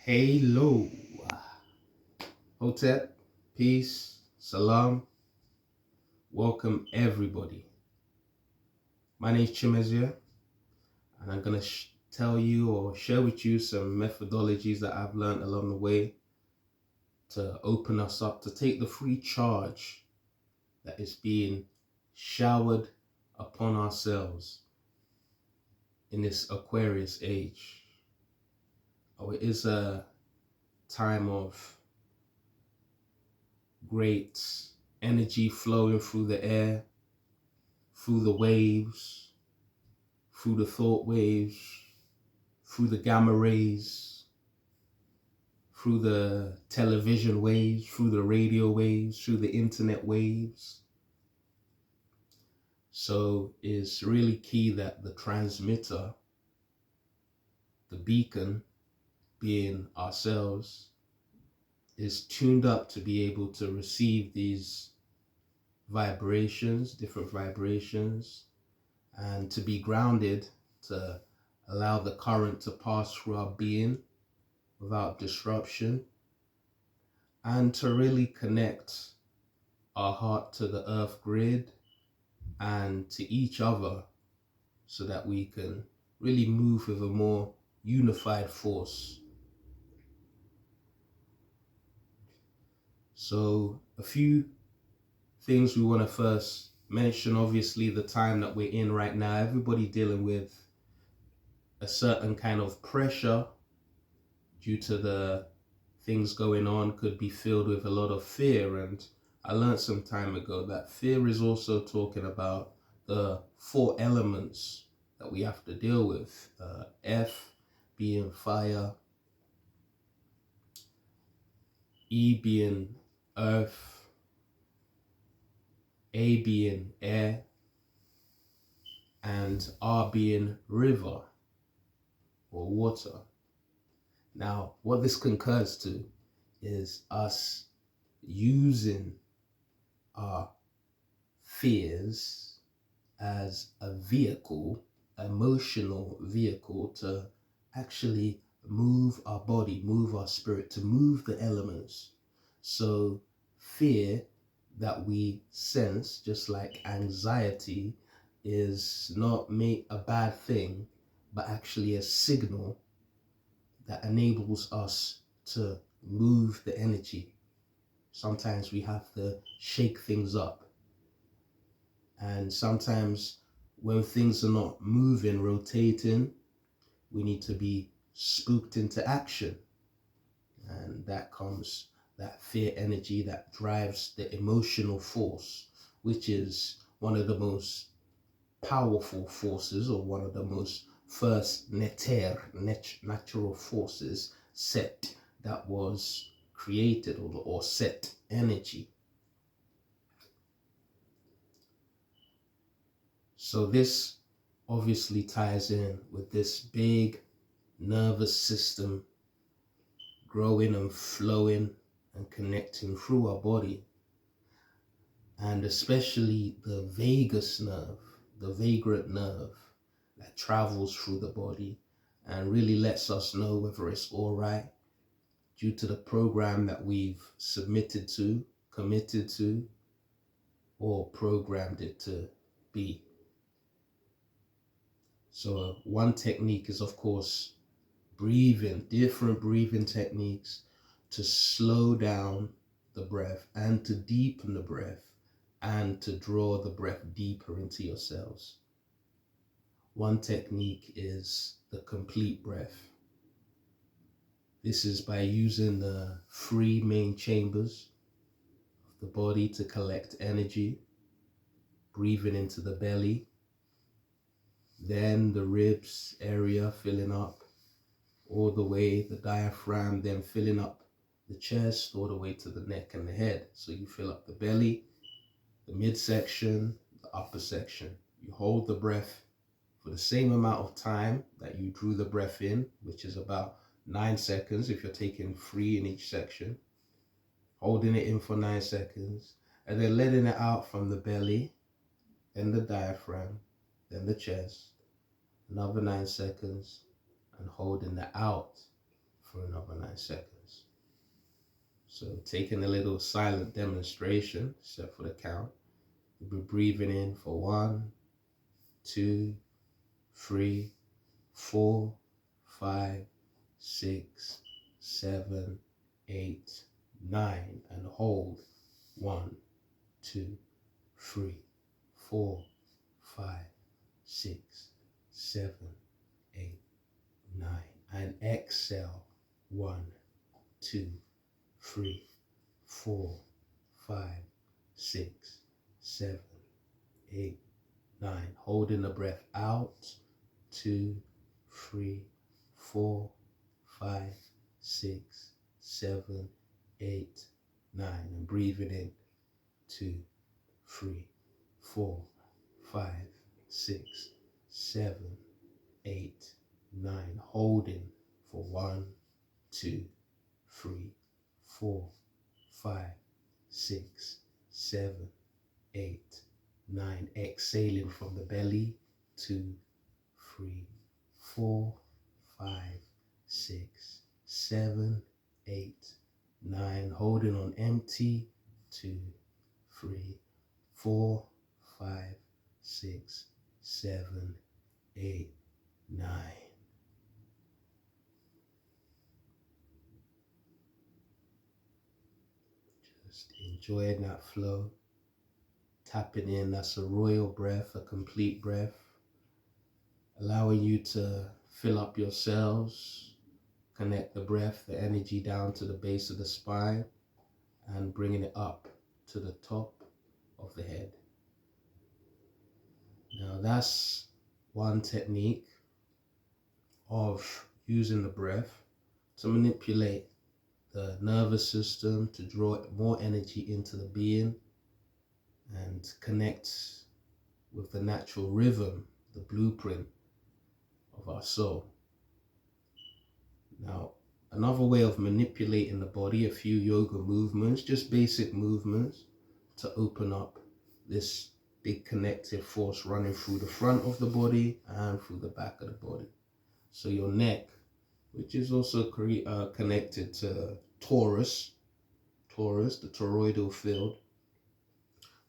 Hello, Hotep, peace, salam, welcome everybody. My name is Chimezia, and I'm going to tell you or share with you some methodologies that I've learned along the way to open us up, to take the free charge that is being showered upon ourselves in this Aquarius age. It is a time of great energy flowing through the air, through the waves, through the thought waves, through the gamma rays, through the television waves, through the radio waves, through the internet waves. So it's really key that the transmitter, the beacon, being ourselves, is tuned up to be able to receive these vibrations, different vibrations, and to be grounded, to allow the current to pass through our being without disruption, and to really connect our heart to the earth grid and to each other so that we can really move with a more unified force. So a few things we want to first mention. Obviously, the time that we're in right now, everybody dealing with a certain kind of pressure due to the things going on, could be filled with a lot of fear. And I learned some time ago that fear is also talking about the four elements that we have to deal with. F being fire, E being earth, A being air, and R being river or water. Now, what this concurs to is us using our fears as a vehicle, emotional vehicle, to actually move our body, move our spirit, to move the elements. So fear that we sense, just like anxiety, is not a bad thing, but actually a signal that enables us to move the energy. Sometimes we have to shake things up. And sometimes when things are not moving, rotating, we need to be spooked into action. And that comes that fear energy that drives the emotional force, which is one of the most powerful forces, or one of the most first natural forces set, that was created, or set energy. So this obviously ties in with this big nervous system growing and flowing and connecting through our body, and especially the vagus nerve, the vagrant nerve that travels through the body and really lets us know whether it's all right due to the program that we've submitted to, committed to, or programmed it to be. So one technique is, of course, breathing, different breathing techniques to slow down the breath and to deepen the breath and to draw the breath deeper into your cells. One technique is the complete breath. This is by using the three main chambers of the body to collect energy, breathing into the belly, then the ribs area filling up all the way, the diaphragm, then filling up the chest all the way to the neck and the head. So you fill up the belly, the midsection, the upper section. You hold the breath for the same amount of time that you drew the breath in, which is about 9 seconds if you're taking 3 in each section. Holding it in for 9 seconds, and then letting it out from the belly, then the diaphragm, then the chest, another 9 seconds, and holding it out for another 9 seconds. So taking a little silent demonstration, except for the count. We'll be breathing in for 1, 2, 3, 4, 5, 6, 7, 8, 9, and hold. 1, 2, 3, 4, 5, 6, 7, 8, 9, and exhale. 1, 2, 3, 4, 5, 6, 7, 8, 9. Holding the breath out. 2, 3, 4, 5, 6, 7, 8, 9. And breathing in. 2, 3, 4, 5, 6, 7, 8, 9. Holding for 1, 2, 3, 4, 5, 6, 7, 8, 9. Exhaling from the belly. 2, 3, 4, 5, 6, 7, 8, 9. Holding on empty. 2, 3, 4, 5, 6, 7, 8, 9. Just enjoying that flow. Tapping in, that's a royal breath, a complete breath. Allowing you to fill up your cells, connect the breath, the energy down to the base of the spine, and bringing it up to the top of the head. Now that's one technique of using the breath to manipulate the nervous system, to draw more energy into the being and connect with the natural rhythm, the blueprint of our soul. Now, another way of manipulating the body, a few yoga movements, just basic movements to open up this big connective force running through the front of the body and through the back of the body. So your neck, which is also connected to Taurus, the toroidal field,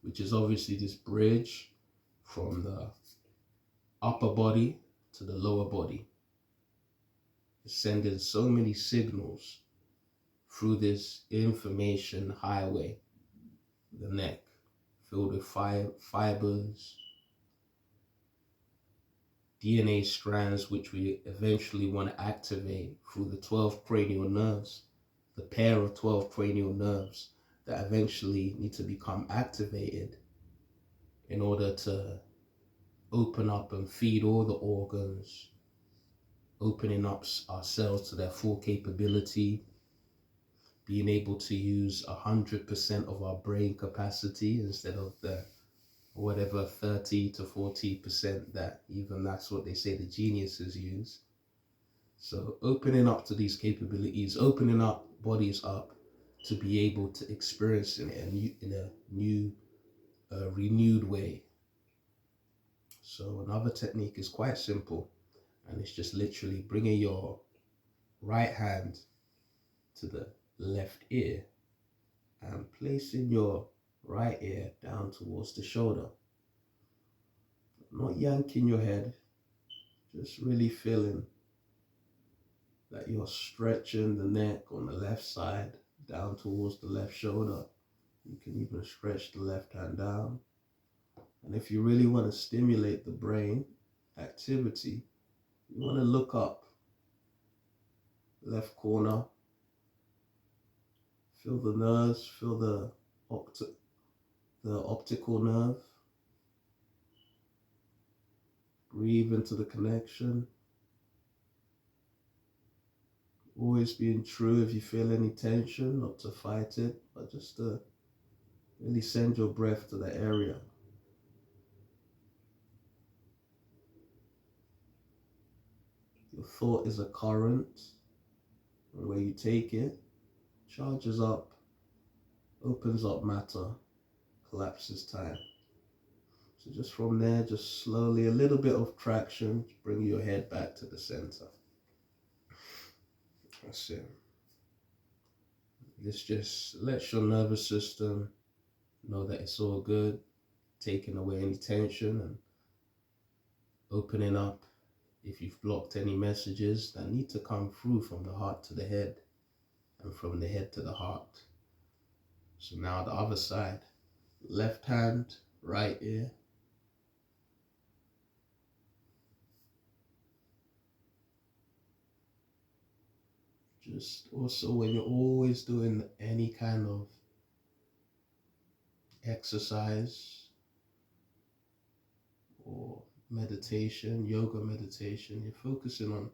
which is obviously this bridge from the upper body to the lower body. It's sending so many signals through this information highway, the neck, filled with fibers, DNA strands, which we eventually want to activate through the 12 cranial nerves, the pair of 12 cranial nerves that eventually need to become activated in order to open up and feed all the organs, opening up our cells to their full capability, being able to use 100% of our brain capacity instead of the whatever 30 to 40% that even that's what they say the geniuses use. So opening up to these capabilities, opening up bodies up to be able to experience it in a new, renewed way. So another technique is quite simple, and it's just literally bringing your right hand to the left ear and placing your right ear down towards the shoulder. Not yanking your head, just really feeling that you're stretching the neck on the left side down towards the left shoulder. You can even stretch the left hand down. And if you really want to stimulate the brain activity, you want to look up, left corner, feel the nerves, feel the optical nerve. Breathe into the connection. Always being true if you feel any tension, not to fight it, but just to really send your breath to the area. Your thought is a current, and where you take it, charges up, opens up matter, collapses time. So just from there, just slowly, a little bit of traction, bring your head back to the center. That's it. This just lets your nervous system know that it's all good, taking away any tension and opening up if you've blocked any messages that need to come through from the heart to the head and from the head to the heart. So now the other side, left hand, right ear. Just also when you're always doing any kind of exercise or meditation, yoga meditation, you're focusing on,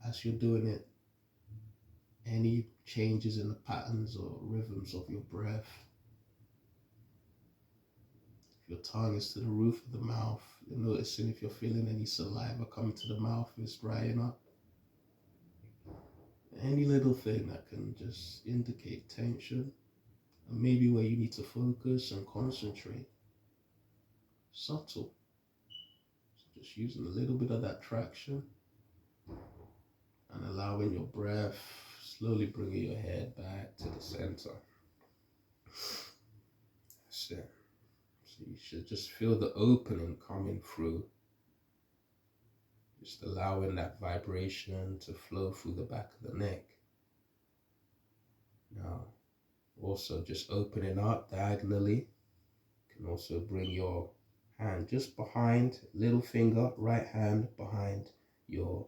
as you're doing it, any changes in the patterns or rhythms of your breath. If your tongue is to the roof of the mouth, you're noticing if you're feeling any saliva come to the mouth, it's drying up. Any little thing that can just indicate tension, and maybe where you need to focus and concentrate. Subtle. So just using a little bit of that traction and allowing your breath, slowly bringing your head back to the center. That's it. So you should just feel the opening coming through. Just allowing that vibration to flow through the back of the neck. Now, also just opening up diagonally. You can also bring your hand just behind, little finger, right hand behind your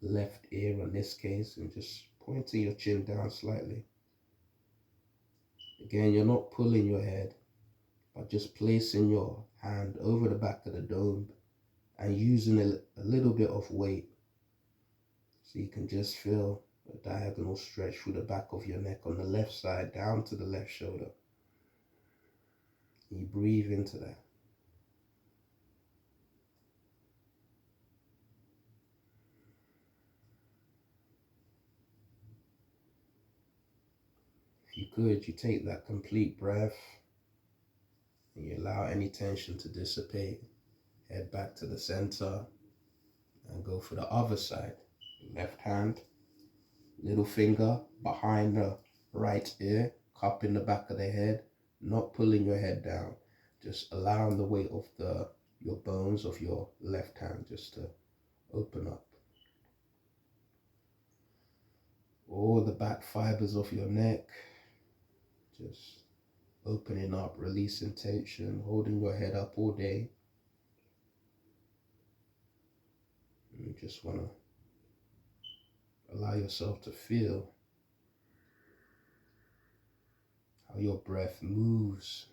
left ear in this case, and just pointing your chin down slightly. Again, you're not pulling your head, but just placing your hand over the back of the dome and using a little bit of weight. So you can just feel a diagonal stretch through the back of your neck on the left side down to the left shoulder. You breathe into that. If you could, you take that complete breath and you allow any tension to dissipate. Head back to the center and go for the other side. Left hand, little finger behind the right ear, cup in the back of the head, not pulling your head down, just allowing the weight of your bones of your left hand just to open up. All the back fibers of your neck, just opening up, releasing tension, holding your head up all day. You just want to allow yourself to feel how your breath moves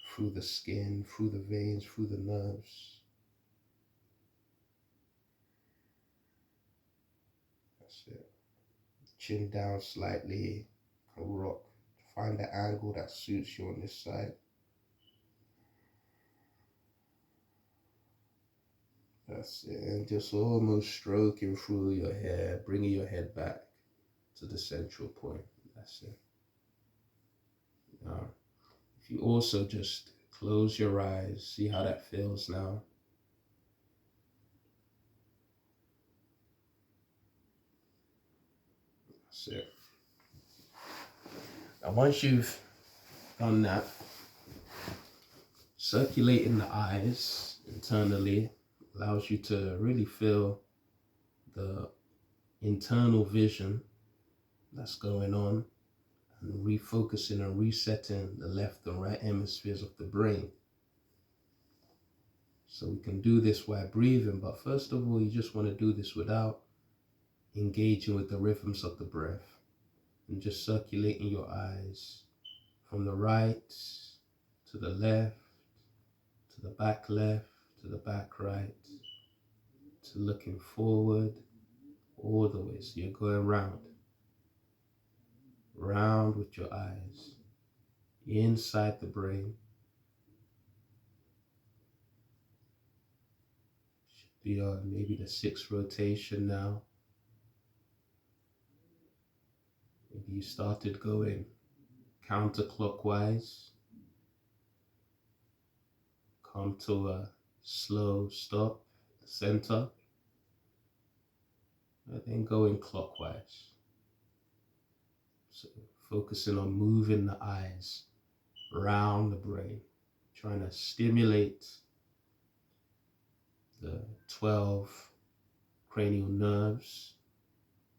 through the skin, through the veins, through the nerves. That's it. Chin down slightly, rock. Find the angle that suits you on this side. That's it. And just almost stroking through your hair, bringing your head back to the central point. That's it. Now, if you also just close your eyes, see how that feels now. That's it. Now, once you've done that, circulating the eyes internally allows you to really feel the internal vision that's going on and refocusing and resetting the left and right hemispheres of the brain. So we can do this while breathing, but first of all, you just want to do this without engaging with the rhythms of the breath and just circulating your eyes from the right to the left, to the back left, to the back right, to looking forward all the way. So you're going round with your eyes, inside the brain. Should be on maybe the 6th rotation now. Maybe you started going counterclockwise. Come to a slow stop, the center. and then going clockwise. So focusing on moving the eyes around the brain, trying to stimulate the 12 cranial nerves